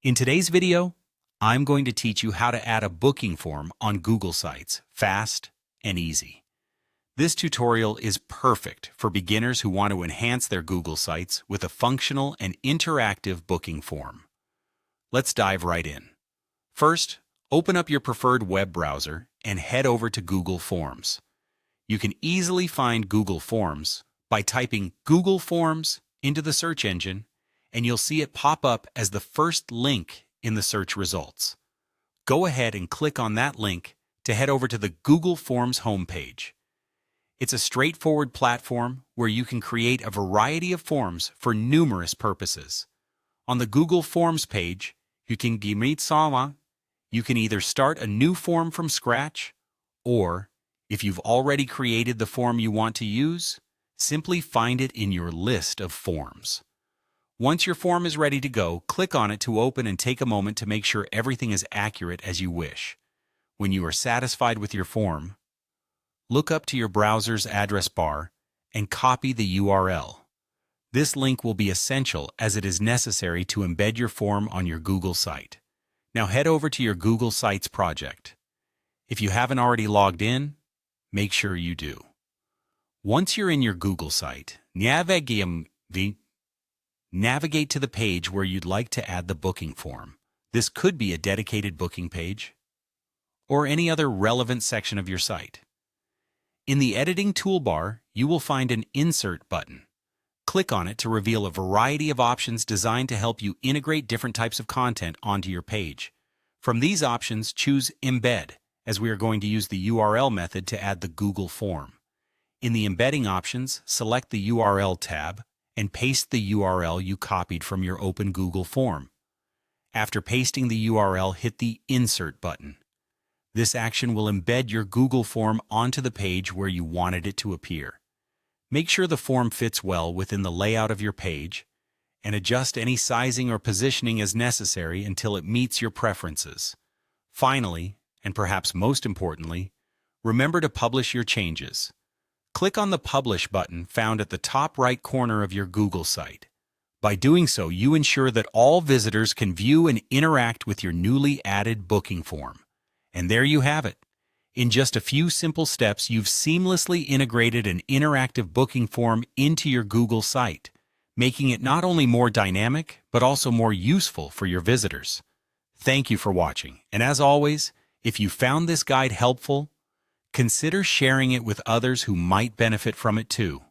In today's video, I'm going to teach you how to add a booking form on Google Sites fast and easy. This tutorial is perfect for beginners who want to enhance their Google Sites with a functional and interactive booking form. Let's dive right in. First, open up your preferred web browser and head over to Google Forms. You can easily find Google Forms by typing Google Forms into the search engine, and you'll see it pop up as the first link in the search results. Go ahead and click on that link to head over to the Google Forms homepage. It's a straightforward platform where you can create a variety of forms for numerous purposes. On the Google Forms page, you can either start a new form from scratch, or if you've already created the form you want to use, simply find it in your list of forms. Once your form is ready to go, click on it to open and take a moment to make sure everything is accurate as you wish. When you are satisfied with your form, look up to your browser's address bar and copy the URL. This link will be essential as it is necessary to embed your form on your Google site. Now head over to your Google Sites project. If you haven't already logged in, make sure you do. Once you're in your Google site, navigate to the page where you'd like to add the booking form. This could be a dedicated booking page or any other relevant section of your site. In the editing toolbar, you will find an Insert button. Click on it to reveal a variety of options designed to help you integrate different types of content onto your page. From these options, choose Embed, as we are going to use the URL method to add the Google form. In the embedding options, select the URL tab and paste the URL you copied from your open Google form. After pasting the URL, hit the Insert button. This action will embed your Google form onto the page where you wanted it to appear. Make sure the form fits well within the layout of your page, and adjust any sizing or positioning as necessary until it meets your preferences. Finally, and perhaps most importantly, remember to publish your changes. Click on the Publish button found at the top right corner of your Google site. By doing so, you ensure that all visitors can view and interact with your newly added booking form. And there you have it. In just a few simple steps, you've seamlessly integrated an interactive booking form into your Google site, making it not only more dynamic, but also more useful for your visitors. Thank you for watching, and as always, if you found this guide helpful, consider sharing it with others who might benefit from it too.